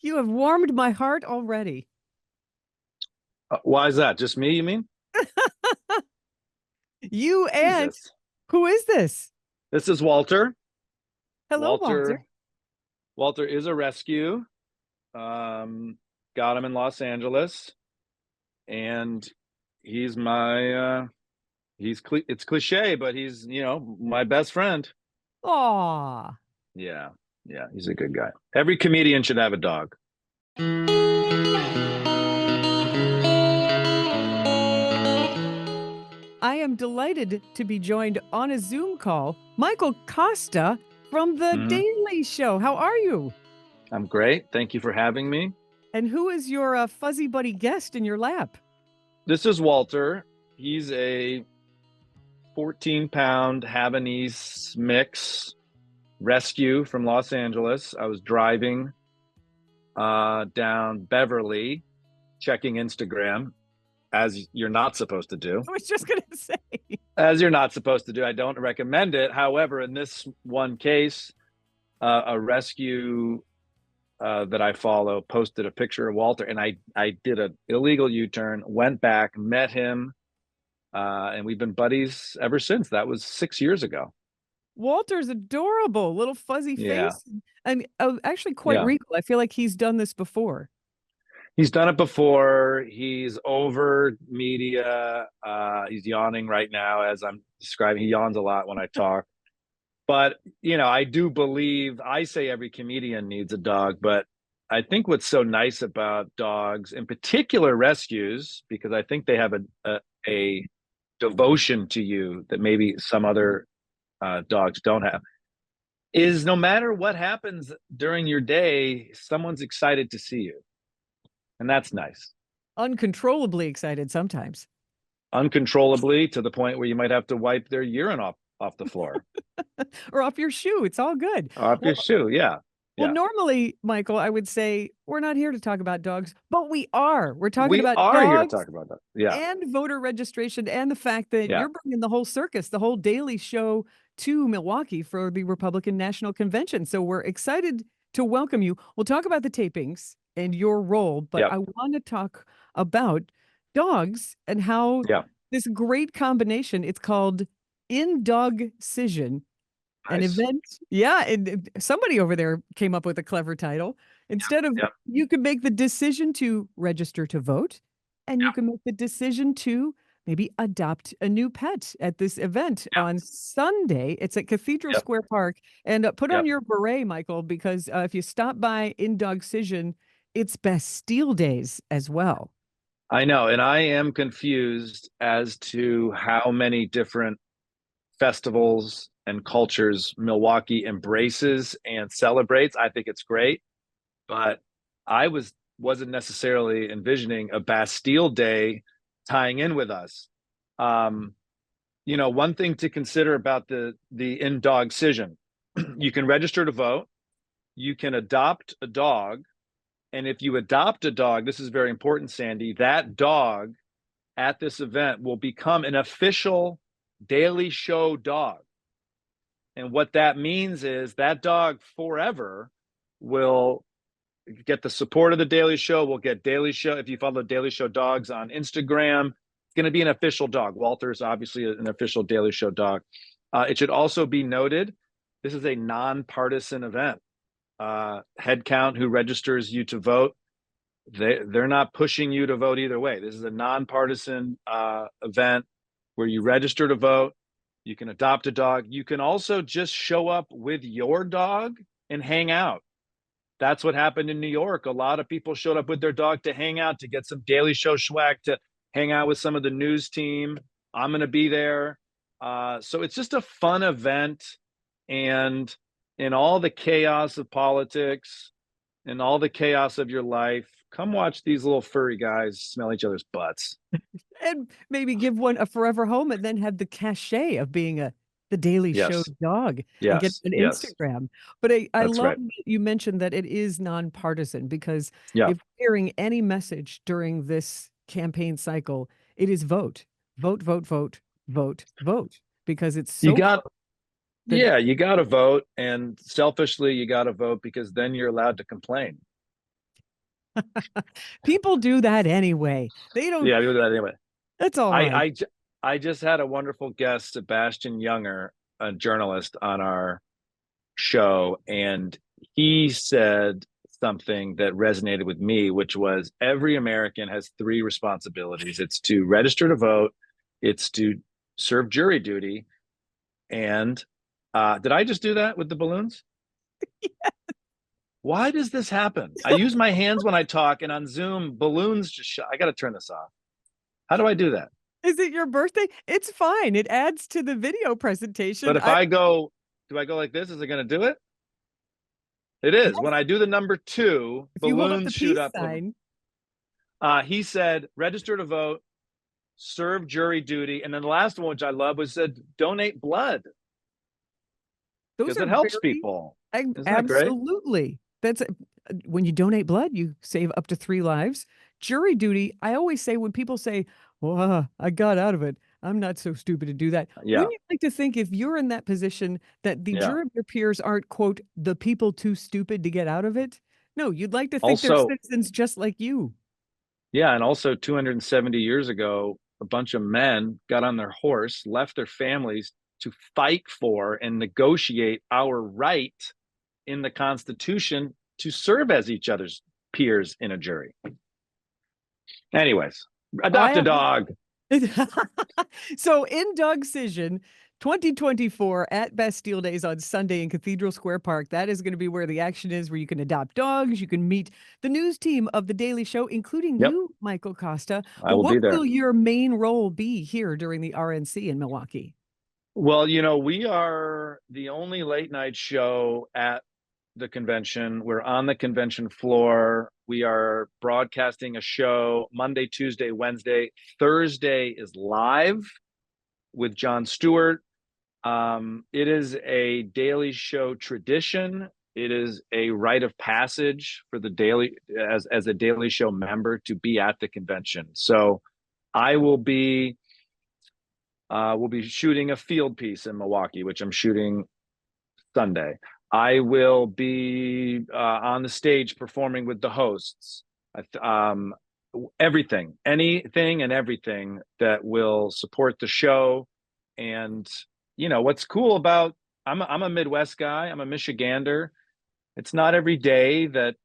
You have warmed my heart already. Why is that? Just me, you mean? You Who's and this? who is this? This is Walter. Hello, Walter. Walter is a rescue. Um, got him in Los Angeles, and he's my it's cliche, but he's my best friend. Aw. Yeah, yeah, he's a good guy. Every comedian should have a dog. I am delighted to be joined on a Zoom call. Michael Costa from The Mhm. Daily Show. How are you? I'm great. Thank you for having me. And who is your fuzzy buddy guest in your lap? This is Walter. He's a 14-pound Havanese mix rescue from Los Angeles. I was driving down Beverly, checking Instagram, as you're not supposed to do. I was just going to say. As you're not supposed to do. I don't recommend it. However, in this one case, a rescue that I follow posted a picture of Walter, and I did an illegal U-turn, went back, met him, and we've been buddies ever since. That was 6 years ago. Walter's adorable, little fuzzy Yeah, face, and actually quite yeah. regal. I feel like he's done this before. He's done it before. He's over media. He's yawning right now as I'm describing. He yawns a lot when I talk. But, I do believe, I say every comedian needs a dog, but I think what's so nice about dogs, in particular rescues, because I think they have a devotion to you that maybe some other dogs don't have, is no matter what happens during your day, someone's excited to see you. And that's nice. Uncontrollably excited sometimes. Uncontrollably to the point where you might have to wipe their urine off the floor. Or off your shoe. It's all good. Off your Well, shoe. Yeah. well, Yeah. normally, Michael, I would say we're not here to talk about dogs, but we are. We're talking We about are here to dogs talk about that. Yeah. and voter registration and the fact that Yeah. you're bringing the whole circus, the whole Daily Show to Milwaukee for the Republican National Convention. So we're excited to welcome you. We'll talk about the tapings and your role, but Yeah. I want to talk about dogs and how Yeah. this great combination, it's called InDogCision, an Nice. event. Yeah, and somebody over there came up with a clever title. Instead of, Yeah. you can make the decision to register to vote, and you Yeah. can make the decision to maybe adopt a new pet at this event Yeah. on Sunday. It's at Cathedral Yeah. Square Park. And put Yeah. on your beret, Michael, because if you stop by InDogCision, it's Bastille Days as well. I know. And I am confused as to how many different festivals and cultures Milwaukee embraces and celebrates. I think it's great. But I wasn't necessarily envisioning a Bastille Day tying in with us. Um, one thing to consider about the InDogCision, you can register to vote, you can adopt a dog, and if you adopt a dog, this is very important, Sandy, that dog at this event will become an official Daily Show dog. And what that means is that dog forever will get the support of the Daily Show. We'll get Daily Show. If you follow Daily Show dogs on Instagram, it's going to be an official dog. Walter is obviously an official Daily Show dog. It should also be noted, this is a nonpartisan event. Head count who registers you to vote, they're not pushing you to vote either way. This is a nonpartisan event where you register to vote. You can adopt a dog. You can also just show up with your dog and hang out. That's what happened in New York. A lot of people showed up with their dog to hang out, to get some Daily Show swag, to hang out with some of the news team. I'm going to be there. So it's just a fun event. And in all the chaos of politics and all the chaos of your life, come watch these little furry guys smell each other's butts. And maybe give one a forever home and then have the cachet of being the Daily Show Yes. dog and get Yes. an Yes. Instagram. But I That's love right. that you mentioned that it is nonpartisan, because Yeah. if we're hearing any message during this campaign cycle, it is vote, vote, vote, vote, vote, vote, because it's You so got close that You got to vote, and selfishly you got to vote because then you're allowed to complain. People do that anyway. They don't, Yeah, we do that anyway. that's all I right. I I just had a wonderful guest, Sebastian Younger, a journalist on our show, and he said something that resonated with me, which was every American has three responsibilities. It's to register to vote, it's to serve jury duty, and did I just do that with the balloons? Why does this happen? I use my hands when I talk, and on Zoom, balloons just I got to turn this off. How do I do that? Is it your birthday? It's fine. It adds to the video presentation. But if I go, do I go like this? Is it going to do it? It is. When Yes, I do the number two, if you hold up balloons the shoot peace up. sign, He said, register to vote, serve jury duty. And then the last one, which I love, was said, donate blood those because are it helps very, people. Isn't that great? absolutely. That's when you donate blood, you save up to 3 lives. Jury duty, I always say when people say, well, I got out of it, I'm not so stupid to do that. Yeah. Wouldn't you like to think if you're in that position that the Yeah. jury of your peers aren't, quote, the people too stupid to get out of it? No, you'd like to think they're Also, citizens just like you. yeah. And also 270 years ago, a bunch of men got on their horse, left their families to fight for and negotiate our right in the Constitution to serve as each other's peers in a jury. Anyways, I adopt a have dog. so InDogCision 2024 at Bastille Days on Sunday in Cathedral Square Park. That is going to be where the action is, where you can adopt dogs. You can meet the news team of The Daily Show, including Yep, you, Michael Costa. I But will what be there. will your main role be here during the RNC in Milwaukee? Well, we are the only late night show at the convention. We're on the convention floor. We are broadcasting a show Monday, Tuesday, Wednesday. Thursday is live with Jon Stewart. It is a daily show tradition. It is a rite of passage for the daily as a daily show member to be at the convention. So I will be we'll be shooting a field piece in Milwaukee, which I'm shooting Sunday. I will be on the stage performing with the hosts. Everything, anything, and everything that will support the show. And what's cool about I'm a Midwest guy. I'm a Michigander. It's not every day that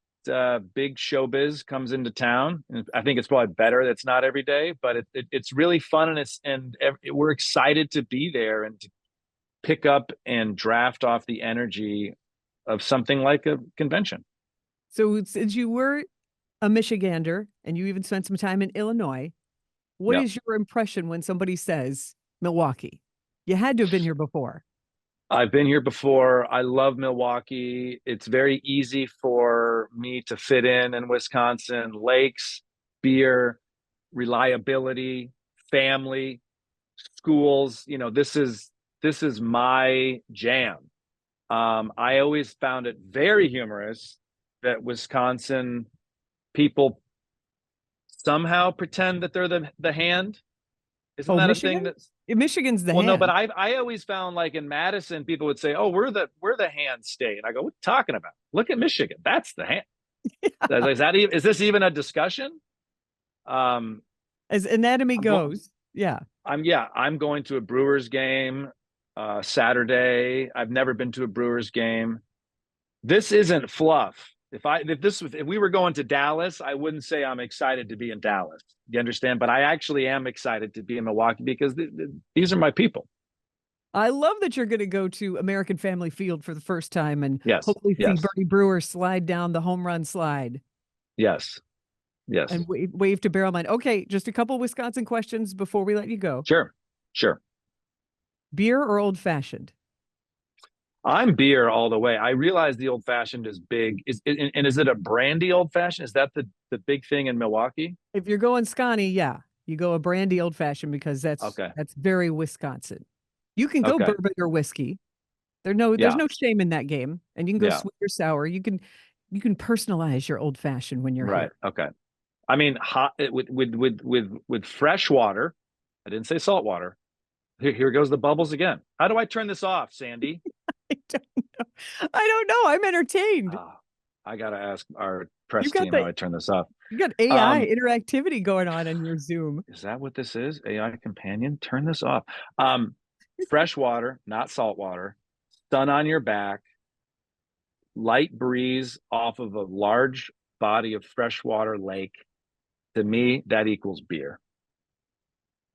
big showbiz comes into town. And I think it's probably better that it's not every day, but it's really fun, and we're excited to be there and to pick up and draft off the energy of something like a convention. So, since you were a Michigander and you even spent some time in Illinois, what Yeah. is your impression when somebody says Milwaukee? You had to have been here before. I've been here before. I love Milwaukee. It's very easy for me to fit in Wisconsin. Lakes, beer, reliability, family, schools. This is my jam. I always found it very humorous that Wisconsin people somehow pretend that they're the hand. Isn't Oh, that a thing Michigan? that's Michigan's the well, no, but hand. I always found like in Madison, people would say, "Oh, we're the hand state," and I go, "What are you talking about? Look at Michigan. That's the hand." Is this even a discussion? Um, As anatomy I'm going. goes. Yeah. I'm going to a Brewers game Saturday. I've never been to a Brewers game. This isn't fluff. If we were going to Dallas, I wouldn't say I'm excited to be in Dallas. You understand? But I actually am excited to be in Milwaukee because these are my people. I love that you're going to go to American Family Field for the first time and Yes, hopefully see yes, Bernie Brewer slide down the home run slide yes, yes. and wave to Barrelman. Okay, just a couple Wisconsin questions before we let you go. Sure, sure. Beer or old fashioned? I'm beer all the way. I realize the old fashioned is big. Is it a brandy old fashioned? Is that the big thing in Milwaukee? If you're going Scotty, yeah, you go a brandy old fashioned because that's Okay, that's very Wisconsin. You can go okay, bourbon or whiskey. There's yeah, no shame in that game, and you can go yeah, sweet or sour. You can personalize your old fashioned when you're right, here. okay. I mean, hot with fresh water. I didn't say salt water. Here goes the bubbles again. How do I turn this off, Sandy? I don't know. I don't know. I'm entertained. Oh, I got to ask our press You got team how the I turn this off. you got AI interactivity going on your Zoom. Is that what this is? AI companion? Turn this off. Fresh water, not salt water, sun on your back, light breeze off of a large body of freshwater lake. To me, that equals beer.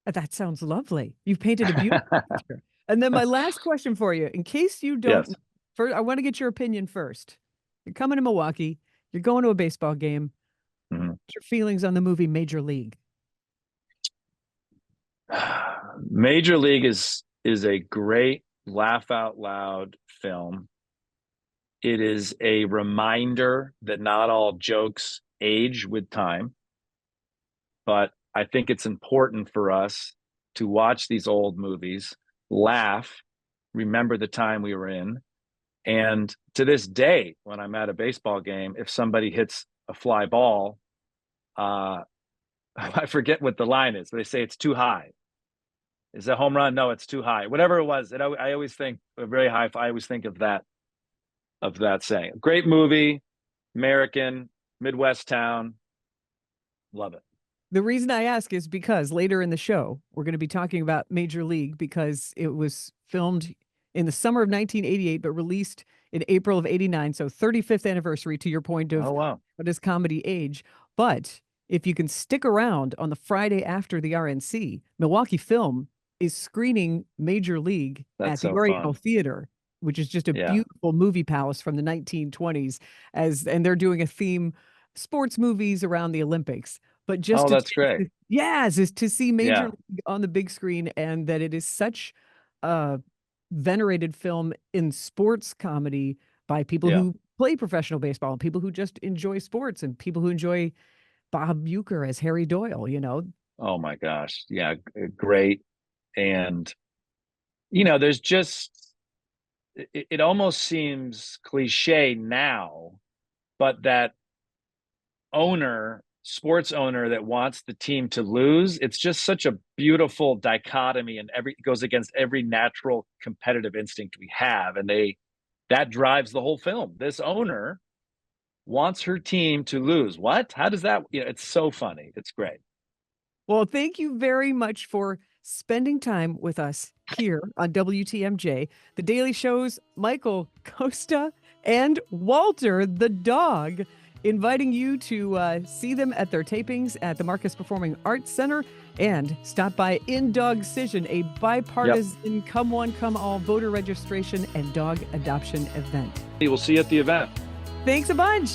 That sounds lovely. You've painted a beautiful picture. And then my last question for you, in case you don't, Yes. first, I want to get your opinion first. You're coming to Milwaukee. You're going to a baseball game. Mhm. What's your feelings on the movie Major League? Major League is a great laugh out loud film. It is a reminder that not all jokes age with time, but I think it's important for us to watch these old movies, laugh, remember the time we were in. And to this day, when I'm at a baseball game, if somebody hits a fly ball, I forget what the line is, but they say it's too high. Is it a home run? No, it's too high. Whatever it was, I always think very high. I always think of that saying. Great movie, American, Midwest town. Love it. The reason I ask is because later in the show, we're going to be talking about Major League because it was filmed in the summer of 1988, but released in April of 89. So 35th anniversary, to your point of Oh, wow. what does comedy age? But if you can stick around on the Friday after the RNC, Milwaukee Film is screening Major League That's at the so Oriental fun. Theater, which is just a Yeah. beautiful movie palace from the 1920s, and they're doing a theme sports movies around the Olympics. But just Oh, to that's great. yes, is to see Major Yeah. League on the big screen, and that it is such a venerated film in sports comedy by people Yeah. who play professional baseball and people who just enjoy sports and people who enjoy Bob Uecker as Harry Doyle, you know. Oh my gosh. Yeah. Great. And, there's just, it almost seems cliche now, but that sports owner that wants the team to lose, it's just such a beautiful dichotomy, and it goes against every natural competitive instinct we have. And that drives the whole film. This owner wants her team to lose. What? How does that? It's so funny. It's great. Well, thank you very much for spending time with us here on WTMJ, the Daily Show's Michael Costa and Walter the dog, inviting you to see them at their tapings at the Marcus Performing Arts Center and stop by InDogCision, a bipartisan come one, come all voter registration and dog adoption event. We'll see you at the event. Thanks a bunch.